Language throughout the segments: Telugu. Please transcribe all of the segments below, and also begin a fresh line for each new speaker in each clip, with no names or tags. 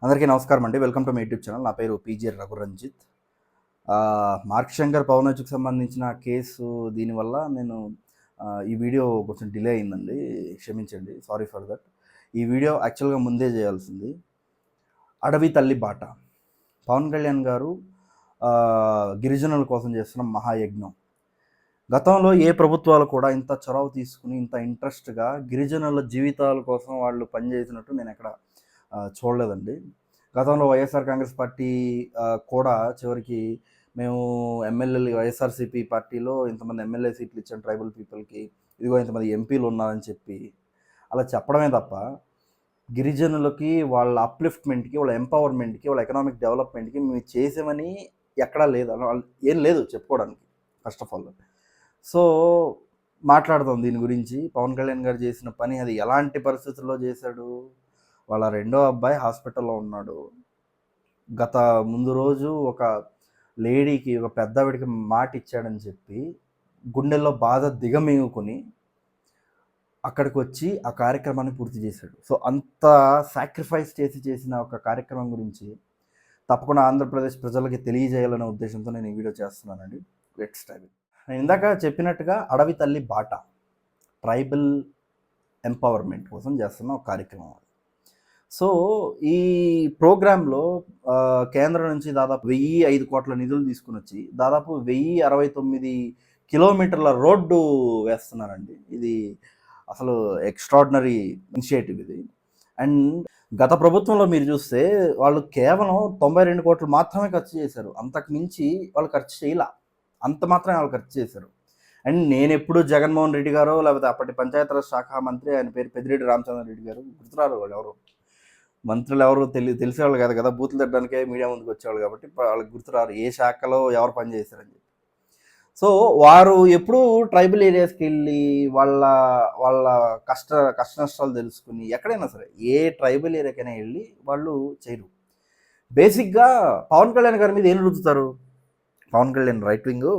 అందరికీ నమస్కారం అండి. Welcome to my YouTube channel. నా పేరు పీజీ రఘురంజిత్. మార్క్ శంకర్ పవనోజ్కి సంబంధించిన కేసు దీనివల్ల నేను ఈ వీడియో కొంచెం డిలే అయిందండి. క్షమించండి. Sorry for that. ఈ వీడియో యాక్చువల్గా ముందే చేయాల్సింది. అడవి తల్లి బాట. పవన్ కళ్యాణ్ గారు గిరిజనుల కోసం చేస్తున్న మహాయజ్ఞం. గతంలో ఏ ప్రభుత్వాలు కూడా ఇంత చొరవ తీసుకుని ఇంత ఇంట్రెస్ట్గా గిరిజనుల జీవితాల కోసం వాళ్ళు పనిచేసినట్టు నేను ఎక్కడ చూడలేదండి. గతంలో వైఎస్ఆర్ కాంగ్రెస్ పార్టీ కూడా చివరికి మేము ఎమ్మెల్యేలు వైఎస్ఆర్సీపీ పార్టీలో ఇంతమంది ఎమ్మెల్యే సీట్లు ఇచ్చాం ట్రైబల్ పీపుల్కి, ఇదిగో ఇంతమంది ఎంపీలు ఉన్నారని చెప్పి అలా చెప్పడమే తప్ప గిరిజనులకి వాళ్ళ అప్లిఫ్ట్మెంట్కి, వాళ్ళ ఎంపవర్మెంట్కి, వాళ్ళ ఎకనామిక్ డెవలప్మెంట్కి మేము చేసామని ఎక్కడా లేదు. ఏం లేదు చెప్పుకోవడానికి ఫస్ట్ ఆఫ్ ఆల్. సో మాట్లాడదాం దీని గురించి. పవన్ కళ్యాణ్ గారు చేసిన పని అది ఎలాంటి పరిస్థితుల్లో చేశాడు. వాళ్ళ రెండో అబ్బాయి హాస్పిటల్లో ఉన్నాడు. గత ముందు రోజు ఒక లేడీకి, ఒక పెద్దవిడికి మాట ఇచ్చాడని చెప్పి గుండెల్లో బాధ దిగమింగుకొని అక్కడికి వచ్చి ఆ కార్యక్రమాన్ని పూర్తి చేశాడు. సో అంత సాక్రిఫైస్ చేసిన ఒక కార్యక్రమం గురించి తప్పకుండా ఆంధ్రప్రదేశ్ ప్రజలకి తెలియజేయాలనే ఉద్దేశంతో నేను ఈ వీడియో చేస్తున్నానండి. Let's start. నేను ఇందాక చెప్పినట్టుగా అడవి తల్లి బాట, ట్రైబల్ ఎంపవర్మెంట్ కోసం చేస్తున్న ఒక కార్యక్రమం. సో ఈ ప్రోగ్రాంలో కేంద్రం నుంచి దాదాపు 1,005 కోట్ల నిధులు తీసుకుని వచ్చి దాదాపు 1,069 కిలోమీటర్ల రోడ్డు వేస్తున్నారండి. ఇది అసలు ఎక్స్ట్రాడినరీ ఇనిషియేటివ్ ఇది. అండ్ గత ప్రభుత్వంలో మీరు చూస్తే వాళ్ళు కేవలం 92 కోట్లు మాత్రమే ఖర్చు చేశారు. అంతకు మించి వాళ్ళు ఖర్చు చేయాల, అంత మాత్రమే వాళ్ళు ఖర్చు చేశారు. అండ్ నేను ఎప్పుడు జగన్మోహన్ రెడ్డి గారు లేకపోతే అప్పటి పంచాయతీరాజ్ శాఖ మంత్రి, ఆయన పేరు పెద్దిరెడ్డి రామచంద్రారెడ్డి గారు, గుర్తురారు వాళ్ళు ఎవరు, మంత్రులు ఎవరు తెలిసేవాళ్ళు కాదు కదా, బూతులు తిట్టడానికే మీడియా ముందుకు వచ్చేవాళ్ళు కాబట్టి వాళ్ళకి గుర్తురారు ఏ శాఖలో ఎవరు పనిచేశారని చెప్పి. సో వారు ఎప్పుడూ ట్రైబల్ ఏరియాస్కి వెళ్ళి వాళ్ళ వాళ్ళ కష్ట నష్టాలు తెలుసుకుని ఎక్కడైనా సరే ఏ ట్రైబల్ ఏరియాకైనా వెళ్ళి వాళ్ళు చేయరు. బేసిక్గా పవన్ కళ్యాణ్ గారి మీద ఏం రుద్దుతారు. పవన్ కళ్యాణ్ రైట్ వింగ్,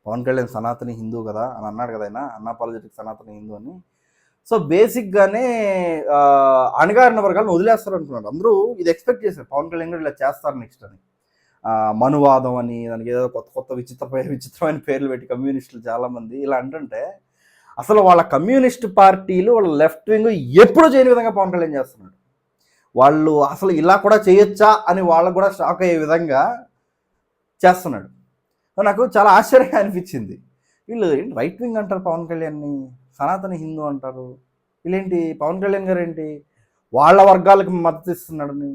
పవన్ కళ్యాణ్ సనాతని హిందూ కదా అని అన్నాడు కదా ఆయన, అన్అపాలజెటిక్ సనాతని హిందూ అని. సో బేసిక్గానే అణగారిన వర్గాలను వదిలేస్తారు అనుకున్నారు. అందరూ ఇది ఎక్స్పెక్ట్ చేశారు పవన్ కళ్యాణ్ గారు ఇలా చేస్తారు నెక్స్ట్ అని. మనువాదం అని దానికి ఏదో కొత్త విచిత్రమైన పేర్లు పెట్టి కమ్యూనిస్టులు చాలామంది ఇలా అంటుంటే అసలు వాళ్ళ కమ్యూనిస్ట్ పార్టీలు, వాళ్ళ లెఫ్ట్ వింగ్ ఎప్పుడు చేయని విధంగా పవన్ కళ్యాణ్ చేస్తున్నాడు. వాళ్ళు అసలు ఇలా కూడా చేయొచ్చా అని వాళ్ళకు కూడా షాక్ అయ్యే విధంగా చేస్తున్నాడు. నాకు చాలా ఆశ్చర్యంగా అనిపించింది. వీళ్ళు రైట్ వింగ్ అంటారు పవన్ కళ్యాణ్ని, సనాతన హిందూ అంటారు, వీళ్ళేంటి పవన్ కళ్యాణ్ గారు ఏంటి వాళ్ళ వర్గాలకు మద్దతు ఇస్తున్నాడని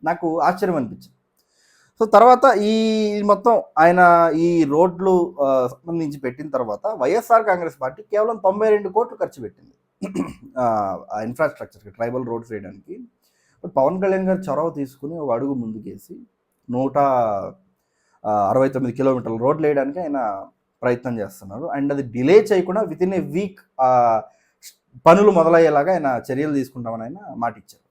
నాకు ఆశ్చర్యం అనిపించింది. సో తర్వాత ఈ మొత్తం ఆయన ఈ రోడ్లు సంబంధించి పెట్టిన తర్వాత వైఎస్ఆర్ కాంగ్రెస్ పార్టీ కేవలం 92 కోట్లు ఖర్చు పెట్టింది ఆ ఇన్ఫ్రాస్ట్రక్చర్కి, ట్రైబల్ రోడ్స్ వేయడానికి. బట్ పవన్ కళ్యాణ్ గారు చొరవ తీసుకుని ఒక అడుగు ముందుకేసి 169 కిలోమీటర్ల రోడ్లు వేయడానికి ఆయన ప్రయత్నం చేస్తున్నారు. అండ్ అది డిలే చేయకుండా విత్ ఇన్ ఏ వీక్ పనులు మొదలయ్యేలాగా ఆయన చర్యలు తీసుకుంటామని ఆయన మాట ఇచ్చారు.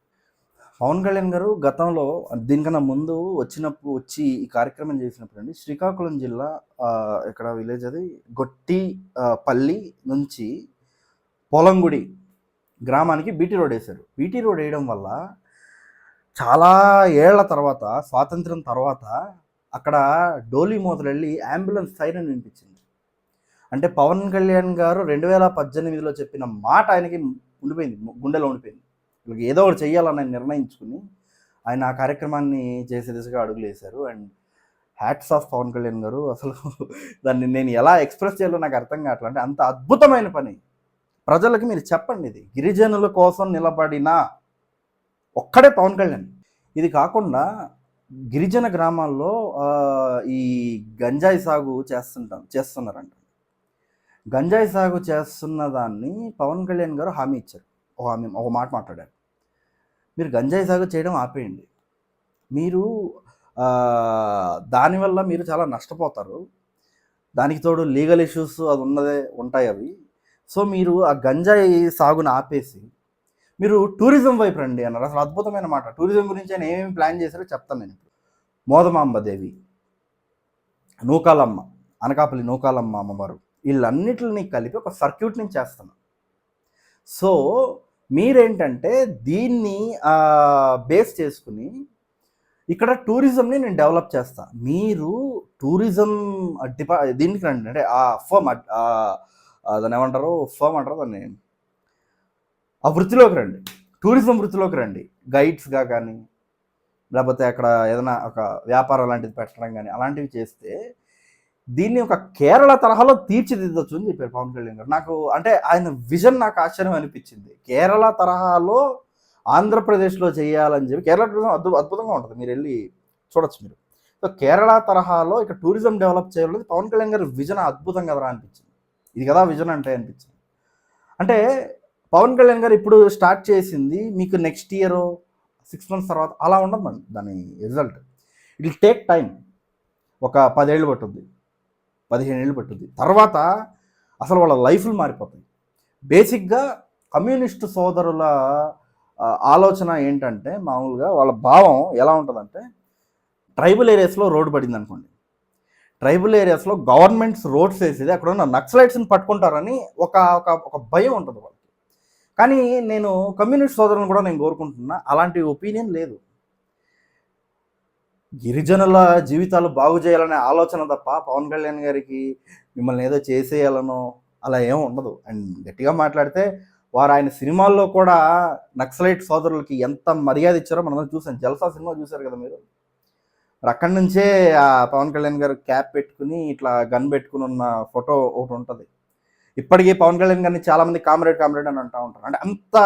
పవన్ కళ్యాణ్ గారు గతంలో దీనికన్నా ముందు వచ్చి ఈ కార్యక్రమం చేసినప్పుడు అండి, శ్రీకాకుళం జిల్లా ఇక్కడ విలేజ్ అది గొట్టిపల్లి నుంచి పొలంగుడి గ్రామానికి బీటీ రోడ్ వేశారు. బీటీ రోడ్ వేయడం వల్ల చాలా ఏళ్ల తర్వాత, స్వాతంత్రం తర్వాత అక్కడ డోలీ మొదలెళ్ళి అంబులెన్స్ సైరన్ వినిపించింది. అంటే పవన్ కళ్యాణ్ గారు 2018లో చెప్పిన మాట ఆయనకి ఉండిపోయింది, గుండెలో ఉండిపోయింది. వీళ్ళకి ఏదో ఒకటి చెయ్యాలని ఆయన నిర్ణయించుకుని ఆయన ఆ కార్యక్రమాన్ని చేసే దిశగా అడుగులు వేశారు. And hats off Pawan Kalyan garu. అసలు దాన్ని నేను ఎలా ఎక్స్ప్రెస్ చేయాలో నాకు అర్థం కావట్లేదు. అంటే అంత అద్భుతమైన పని ప్రజలకి మీరు చెప్పండి. ఇది గిరిజనుల కోసం నిలబడిన ఒక్కడే పవన్ కళ్యాణ్. ఇది కాకుండా గిరిజన గ్రామాల్లో ఈ గంజాయి సాగు చేస్తున్నారంట. గంజాయి సాగు చేస్తున్న దాన్ని పవన్ కళ్యాణ్ గారు హామీ ఇచ్చారు. ఒక మాట మాట్లాడారు, మీరు గంజాయి సాగు చేయడం ఆపేయండి, మీరు దానివల్ల మీరు చాలా నష్టపోతారు, దానికి తోడు లీగల్ ఇష్యూస్ అది ఉంటాయి అవి. సో మీరు ఆ గంజాయి సాగును ఆపేసి మీరు టూరిజం వైపు రండి అన్నారు. అసలు అద్భుతమైన మాట. టూరిజం గురించి ఆయన ఏమేమి ప్లాన్ చేశారో చెప్తాను నేను. మోదమాంబదేవి, నూకాలమ్మ, అనకాపల్లి నూకాలమ్మ అమ్మవారు, వీళ్ళన్నిటిని కలిపి ఒక సర్క్యూట్ని చేస్తాను. సో మీరేంటంటే దీన్ని బేస్ చేసుకుని ఇక్కడ టూరిజంని నేను డెవలప్ చేస్తా. మీరు టూరిజం దీనికి రండి, అంటే ఆ ఫర్మ్ దాన్ని ఏమంటారు, ఫర్మ్ అంటారు దాన్ని, ఆ వృత్తిలోకి రండి, టూరిజం వృత్తిలోకి రండి. గైడ్స్గా కానీ లేకపోతే అక్కడ ఏదైనా ఒక వ్యాపారం లాంటిది పెట్టడం కానీ అలాంటివి చేస్తే దీన్ని ఒక కేరళ తరహాలో తీర్చిదిద్దొచ్చు అని చెప్పారు పవన్ కళ్యాణ్ గారు. నాకు అంటే ఆయన విజన్ నాకు ఆశ్చర్యం అనిపించింది. కేరళ తరహాలో ఆంధ్రప్రదేశ్లో చేయాలని చెప్పి, కేరళ టూరిజం అద్భుతంగా ఉంటుంది, మీరు వెళ్ళి చూడొచ్చు మీరు. సో కేరళ తరహాలో ఇక టూరిజం డెవలప్ చేయాలి, పవన్ కళ్యాణ్ గారి విజన్ అద్భుతం కదరా అనిపించింది. ఇది కదా విజన్ అంటే అనిపించింది. అంటే పవన్ కళ్యాణ్ గారు ఇప్పుడు స్టార్ట్ చేసింది మీకు నెక్స్ట్ ఇయర్ 6 months తర్వాత అలా ఉండదు మన దాని result. It will take time. ఒక 10 ఏళ్ళు పట్టుద్ది, 15 ఏళ్ళు పట్టుద్ది. తర్వాత అసలు వాళ్ళ లైఫ్లు మారిపోతాయి. బేసిక్గా కమ్యూనిస్టు సోదరుల ఆలోచన ఏంటంటే, మామూలుగా వాళ్ళ భావం ఎలా ఉంటుందంటే, ట్రైబల్ ఏరియాస్లో రోడ్డు పడింది అనుకోండి, ట్రైబల్ ఏరియాస్లో గవర్నమెంట్స్ రోడ్స్ వేసేది అక్కడ ఉన్న నక్సలైట్స్ని పట్టుకుంటారని ఒక ఒక భయం ఉంటుంది వాళ్ళకి. కానీ నేను కమ్యూనిస్ట్ సోదరులను కూడా నేను కోరుకుంటున్నా, అలాంటి ఒపీనియన్ లేదు. గిరిజనుల జీవితాలు బాగు చేయాలనే ఆలోచన తప్ప పవన్ కళ్యాణ్ గారికి మిమ్మల్ని ఏదో చేసేయాలనో అలా ఏమీ ఉండదు. అండ్ గట్టిగా మాట్లాడితే వారు ఆయన సినిమాల్లో కూడా నక్సలైట్ సోదరులకి ఎంత మర్యాద ఇచ్చారో మనం చూసాం. జల్సా సినిమా చూశారు కదా మీరు. మరి అక్కడి నుంచే ఆ పవన్ కళ్యాణ్ గారు క్యాప్ పెట్టుకుని ఇట్లా గన్ పెట్టుకుని ఉన్న ఫోటో ఒకటి ఉంటుంది. ఇప్పటికీ పవన్ కళ్యాణ్ గారిని చాలామంది కామ్రేడ్ అని అంటూ ఉంటారు. అంటే అంత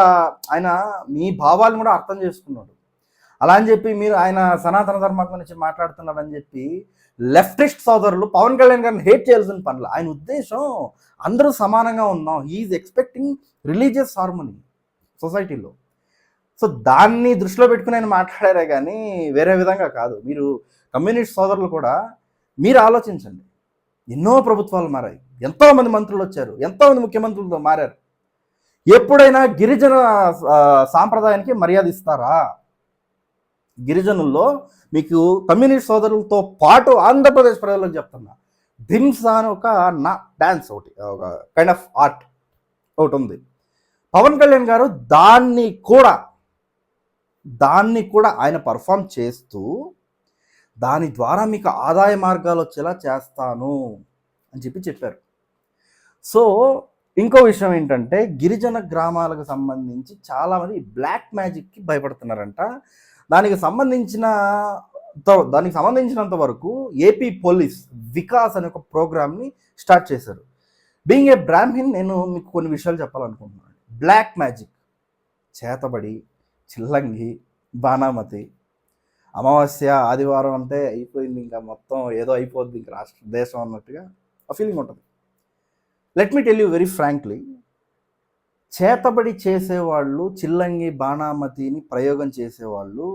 ఆయన మీ భావాలను కూడా అర్థం చేసుకున్నాడు. అలా అని చెప్పి మీరు ఆయన సనాతన ధర్మం గురించి మాట్లాడుతున్నారని చెప్పి లెఫ్టిస్ట్ సోదరులు పవన్ కళ్యాణ్ గారిని హేట్ చేయాల్సిన పనులు. ఆయన ఉద్దేశం అందరూ సమానంగా ఉన్నాం, హీఈస్ ఎక్స్పెక్టింగ్ రిలీజియస్ హార్మనీ సొసైటీలో. సో దాన్ని దృష్టిలో పెట్టుకుని ఆయన మాట్లాడారే కానీ వేరే విధంగా కాదు. మీరు కమ్యూనిస్ట్ సోదరులు కూడా మీరు ఆలోచించండి. ఎన్నో ప్రభుత్వాలు మారాయి, ఎంతోమంది మంత్రులు వచ్చారు, ఎంతోమంది ముఖ్యమంత్రులతో మారారు. ఎప్పుడైనా గిరిజన సాంప్రదాయానికి మర్యాద ఇస్తారా? గిరిజనుల్లో మీకు కమ్యూనిస్ట్ సోదరులతో పాటు ఆంధ్రప్రదేశ్ ప్రజలకు చెప్తున్నా, ధిమ్స్ అని ఒక డ్యాన్స్ ఒకటి, ఒక కైండ్ ఆఫ్ ఆర్ట్ ఒకటి ఉంది. పవన్ కళ్యాణ్ గారు దాన్ని కూడా ఆయన పర్ఫామ్ చేస్తూ దాని ద్వారా మీకు ఆదాయ మార్గాలు వచ్చేలా చేస్తాను అని చెప్పారు. సో ఇంకో విషయం ఏంటంటే, గిరిజన గ్రామాలకు సంబంధించి చాలామంది బ్లాక్ మ్యాజిక్కి భయపడుతున్నారంట. దానికి సంబంధించినంత వరకు ఏపీ పోలీస్ వికాస్ అనే ఒక ప్రోగ్రామ్ని స్టార్ట్ చేశారు. బీయింగ్ ఏ బ్రాహ్మిన్ నేను మీకు కొన్ని విషయాలు చెప్పాలనుకుంటున్నాను. బ్లాక్ మ్యాజిక్, చేతబడి, చిల్లంగి, బాణామతి, అమావాస్య ఆదివారం అంటే అయిపోయింది, ఇంకా మొత్తం ఏదో అయిపోద్ది ఇంకా దేశం అన్నట్టుగా ఆ ఫీలింగ్ ఉంటుంది. Let me tell you very frankly, చేతబడి చేసేవాళ్ళు, చిల్లంగి బాణామతిని ప్రయోగం చేసేవాళ్ళు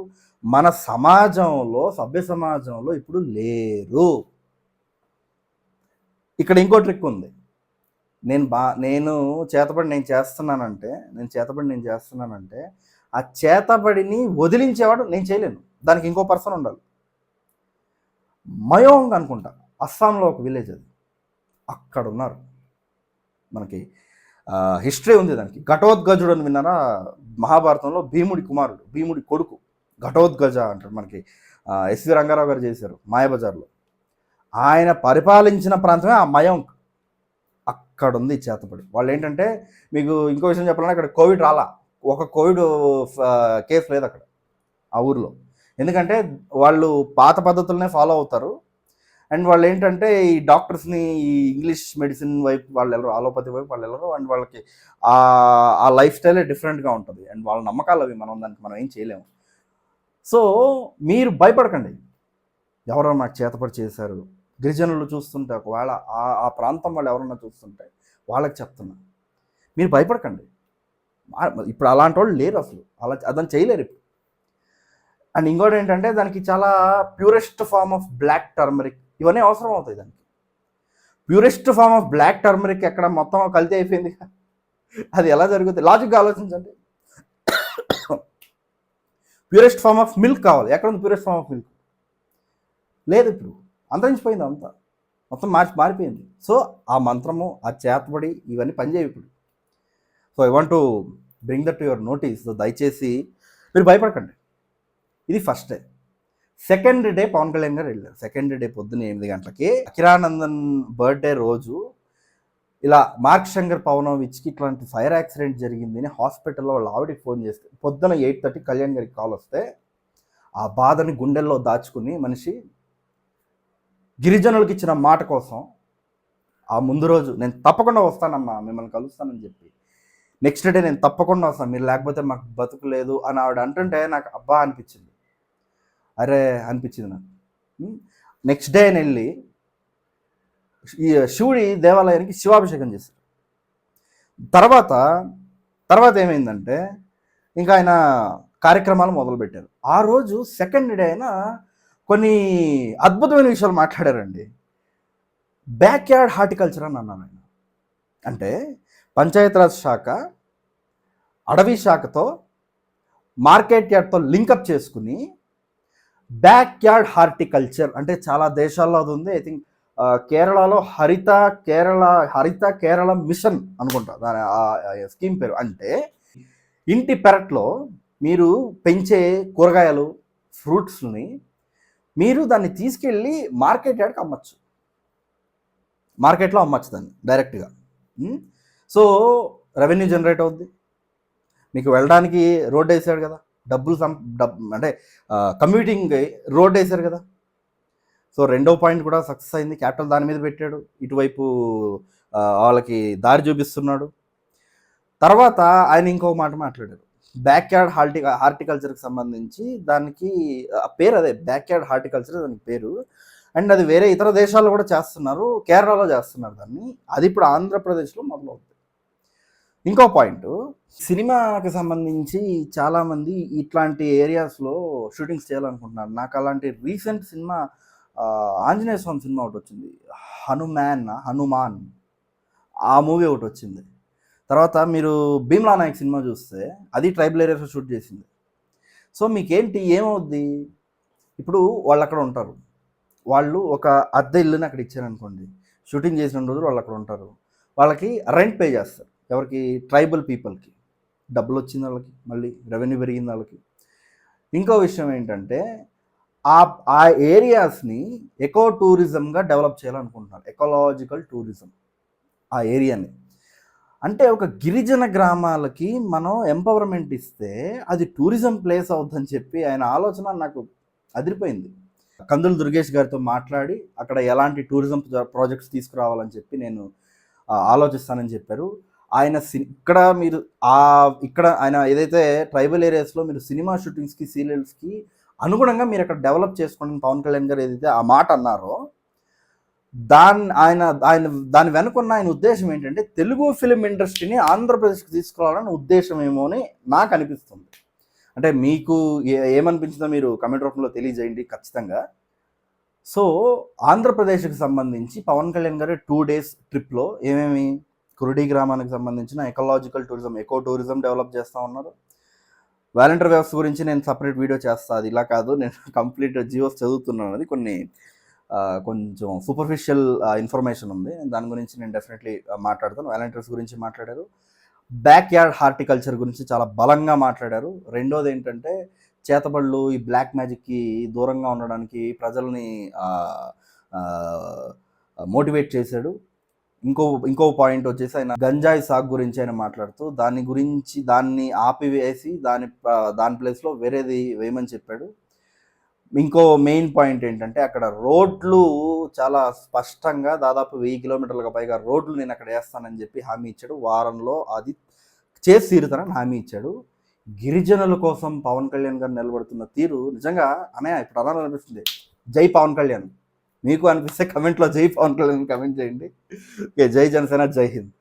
మన సమాజంలో, సభ్య సమాజంలో ఇప్పుడు లేరు. ఇక్కడ ఇంకో ట్రిక్ ఉంది. నేను చేతబడి చేస్తున్నానంటే ఆ చేతబడిని వదిలించేవాడు నేను చేయలేను, దానికి ఇంకో పర్సన్ ఉండాలి. మయోంగ్ అనుకుంటా, అస్సాంలో ఒక విలేజ్, అది అక్కడ ఉన్నారు. మనకి హిస్టరీ ఉంది దానికి. ఘటోత్కచుడు అని విన్నారా? మహాభారతంలో భీముడి కుమారుడు, భీముడి కొడుకు ఘటోత్కచ అంటారు. మనకి ఎస్వి రంగారావు గారు చేశారు మాయాబజార్లో. ఆయన పరిపాలించిన ప్రాంతమే ఆ మయాంక్. అక్కడ ఉంది చేతబడి. వాళ్ళు ఏంటంటే, మీకు ఇంకో విషయం చెప్పాలంటే, అక్కడ కోవిడ్ రాలా, ఒక కోవిడ్ కేసు లేదు అక్కడ ఆ ఊరిలో. ఎందుకంటే వాళ్ళు పాత పద్ధతులనే ఫాలో అవుతారు. అండ్ వాళ్ళు ఏంటంటే ఈ డాక్టర్స్ని ఈ ఇంగ్లీష్ మెడిసిన్ వైపు వాళ్ళు వెళ్ళరు, అలోపతి వైపు వాళ్ళు వెళ్ళరు. అండ్ వాళ్ళకి ఆ లైఫ్ స్టైలే డిఫరెంట్గా ఉంటుంది. అండ్ వాళ్ళ నమ్మకాలు అవి, దానికి మనం ఏం చేయలేము. సో మీరు భయపడకండి, ఎవరో నాకు చేతపడి చేశారు, గిరిజనులు చూస్తుంటే, ఒకవేళ ఆ ప్రాంతం వాళ్ళు ఎవరన్నా చూస్తుంటే వాళ్ళకి చెప్తున్నా, మీరు భయపడకండి. ఇప్పుడు అలాంటి వాళ్ళు లేరు, అసలు అదని చేయలేరు ఇప్పుడు. అండ్ ఇంకోటి ఏంటంటే, దానికి చాలా purest form of black turmeric ఇవన్నీ అవసరం అవుతాయి. దానికి purest form of black turmeric ఎక్కడ మొత్తం కల్తీ అయిపోయింది, అది ఎలా జరుగుతుంది? లాజిక్గా ఆలోచించండి. ప్యూరెస్ట్ ఫార్మ్ ఆఫ్ మిల్క్ కావాలి, ఎక్కడ ఉంది ప్యూరెస్ట్ ఫార్మ్ ఆఫ్ మిల్క్? లేదు, ఇప్పుడు అంతరించిపోయింది, అంతా మొత్తం మారిపోయింది. సో ఆ మంత్రము, ఆ చేతబడి ఇవన్నీ పనిచేయవు ఇప్పుడు. So I want to bring that to your notice. దయచేసి మీరు భయపడకండి. ఇది first day. Second day Pavan Kalyan గారు వెళ్ళారు. సెకండ్ డే పొద్దున్న 8 గంటలకి కిరానందన్ బర్త్డే రోజు ఇలా మార్క్ శంకర్ పవనోవిచ్కి ఇట్లాంటి ఫైర్ యాక్సిడెంట్ జరిగింది అని హాస్పిటల్లో వాళ్ళ ఆవిడకి ఫోన్ చేస్తే పొద్దున 8:30 కళ్యాణ్ గారికి కాల్ వస్తే ఆ బాధని గుండెల్లో దాచుకుని మనిషి గిరిజనులకు ఇచ్చిన మాట కోసం ఆ ముందు రోజు నేను తప్పకుండా వస్తానమ్మా, మిమ్మల్ని కలుస్తానని చెప్పి నెక్స్ట్ డే నేను తప్పకుండా వస్తాను, మీరు లేకపోతే మాకు బతుకు లేదు అని ఆవిడ అంటుంటే నాకు అబ్బా అనిపించింది, అరే అనిపించింది నాకు. నెక్స్ట్ డే నేను వెళ్ళి ఈ శివుడి దేవాలయానికి శివాభిషేకం చేశారు. తర్వాత ఏమైందంటే ఇంకా ఆయన కార్యక్రమాలు మొదలుపెట్టారు. ఆ రోజు సెకండ్ డే అయినా కొన్ని అద్భుతమైన విషయాలు మాట్లాడారండి. బ్యాక్ యార్డ్ హార్టికల్చర్ అని అన్నాను ఆయన. అంటే పంచాయతీరాజ్ శాఖ అడవి శాఖతో మార్కెట్ యార్డ్తో లింకప్ చేసుకుని బ్యాక్ యార్డ్ హార్టికల్చర్ అంటే చాలా దేశాల్లో అది ఉంది. ఐ థింక్ కేరళలో హరిత కేరళ మిషన్ అనుకుంటా దాని స్కీమ్ పేరు. అంటే ఇంటి పెరట్లో మీరు పెంచే కూరగాయలు ఫ్రూట్స్ని మీరు దాన్ని తీసుకెళ్ళి మార్కెట్ యార్డ్కి అమ్మచ్చు, మార్కెట్లో అమ్మచ్చు దాన్ని డైరెక్ట్గా. సో రెవెన్యూ జనరేట్ అవుద్ది, మీకు వెళ్ళడానికి రోడ్ వేసాడు కదా, అంటే కమ్యూటింగ్ రోడ్ వేసారు కదా. సో రెండో పాయింట్ కూడా సక్సెస్ అయింది, క్యాపిటల్ దాని మీద పెట్టాడు, ఇటువైపు వాళ్ళకి దారి చూపిస్తున్నాడు. తర్వాత ఆయన ఇంకో మాట మాట్లాడారు, బ్యాక్ యార్డ్ హార్టికల్చర్కి సంబంధించి దానికి పేరు అదే బ్యాక్ యార్డ్ హార్టికల్చర్ దానికి పేరు. అండ్ అది వేరే ఇతర దేశాల్లో కూడా చేస్తున్నారు, కేరళలో చేస్తున్నారు దాన్ని, అది ఇప్పుడు ఆంధ్రప్రదేశ్లో మొదలవుతుంది. ఇంకో పాయింట్, సినిమాకి సంబంధించి చాలామంది ఇట్లాంటి ఏరియాస్లో షూటింగ్స్ చేయాలనుకుంటున్నారు. నాకు అలాంటి రీసెంట్ సినిమా ఆంజనేయ స్వామి సినిమా ఒకటి వచ్చింది, హనుమాన్ ఆ మూవీ ఒకటి వచ్చింది. తర్వాత మీరు భీమ్లా నాయక్ సినిమా చూస్తే అది ట్రైబల్ ఏరియాస్లో షూట్ చేసింది. సో మీకేంటి ఏమవుద్ది, ఇప్పుడు వాళ్ళు అక్కడ ఉంటారు, వాళ్ళు ఒక అద్దె ఇల్లుని అక్కడ ఇచ్చారనుకోండి, షూటింగ్ చేసిన రోజులు వాళ్ళు అక్కడ ఉంటారు, వాళ్ళకి రెంట్ పే చేస్తారు, ఎవరికి ట్రైబల్ పీపుల్కి డబ్బులు వచ్చింది వాళ్ళకి, మళ్ళీ రెవెన్యూ పెరిగింది వాళ్ళకి. ఇంకో విషయం ఏంటంటే ఆ ఏరియాస్ని ఎకో టూరిజంగా డెవలప్ చేయాలనుకుంటున్నారు, ఎకలాజికల్ టూరిజం ఆ ఏరియాని. అంటే ఒక గిరిజన గ్రామాలకి మనం ఎంపవర్మెంట్ ఇస్తే అది టూరిజం ప్లేస్ అవుతుందని చెప్పి ఆయన ఆలోచన నాకు అదిరిపోయింది. కందులు దుర్గేష్ గారితో మాట్లాడి అక్కడ ఎలాంటి టూరిజం ప్రాజెక్ట్స్ తీసుకురావాలని చెప్పి నేను ఆలోచిస్తానని చెప్పారు ఆయన. ఇక్కడ ఆయన ఏదైతే ట్రైబల్ ఏరియాస్లో మీరు సినిమా షూటింగ్స్కి సీరియల్స్కి అనుగుణంగా మీరు అక్కడ డెవలప్ చేసుకోండి పవన్ కళ్యాణ్ గారు ఏదైతే ఆ మాట అన్నారో దాని వెనుకున్న ఆయన ఉద్దేశం ఏంటంటే తెలుగు ఫిలిం ఇండస్ట్రీని ఆంధ్రప్రదేశ్కి తీసుకురావాలని ఉద్దేశం ఏమో అని నాకు అనిపిస్తుంది. అంటే మీకు ఏమనిపించిందో మీరు కమెంట్ రూపంలో తెలియజేయండి ఖచ్చితంగా. సో ఆంధ్రప్రదేశ్కి సంబంధించి పవన్ కళ్యాణ్ గారు 2 days ట్రిప్లో ఏమేమి కురుడి గ్రామానికి సంబంధించిన ecological tourism, eco tourism develop చేస్తూ ఉన్నారు. వాలంటీర్ వ్యవస్థ గురించి నేను సపరేట్ వీడియో చేస్తాను, అది ఇలా కాదు, నేను కంప్లీట్ జియోస్ చదువుతున్నాను, అది కొంచెం సూపర్ఫిషియల్ ఇన్ఫర్మేషన్ ఉంది, దాని గురించి నేను డెఫినెట్లీ మాట్లాడతాను. వాలంటీర్స్ గురించి మాట్లాడారు, బ్యాక్ యార్డ్ హార్టికల్చర్ గురించి చాలా బలంగా మాట్లాడారు. రెండోది ఏంటంటే చేతబళ్ళు, ఈ బ్లాక్ మ్యాజిక్కి దూరంగా ఉండడానికి ప్రజల్ని మోటివేట్ చేశాడు. ఇంకో పాయింట్ వచ్చేసి ఆయన గంజాయి సాగు గురించి ఆయన మాట్లాడుతూ దాన్ని ఆపివేసి దాని ప్లేస్లో వేరేది వేయమని చెప్పాడు. ఇంకో మెయిన్ పాయింట్ ఏంటంటే అక్కడ రోడ్లు చాలా స్పష్టంగా దాదాపు 1000 kilometers పైగా రోడ్లు నేను అక్కడ వేస్తానని చెప్పి హామీ ఇచ్చాడు. వారంలో అది చేసి తీరుతానని హామీ ఇచ్చాడు. గిరిజనుల కోసం పవన్ కళ్యాణ్ గారు నిలబడుతున్న తీరు నిజంగా అన్నయ్య ఇప్పుడు అనిపిస్తుంది. జై పవన్ కళ్యాణ్. మీకు అనిపిస్తే కమెంట్లో జై పవన్ కళ్యాణ్ కమెంట్ చేయండి. ఓకే, జై జనసేన, జై హింద్.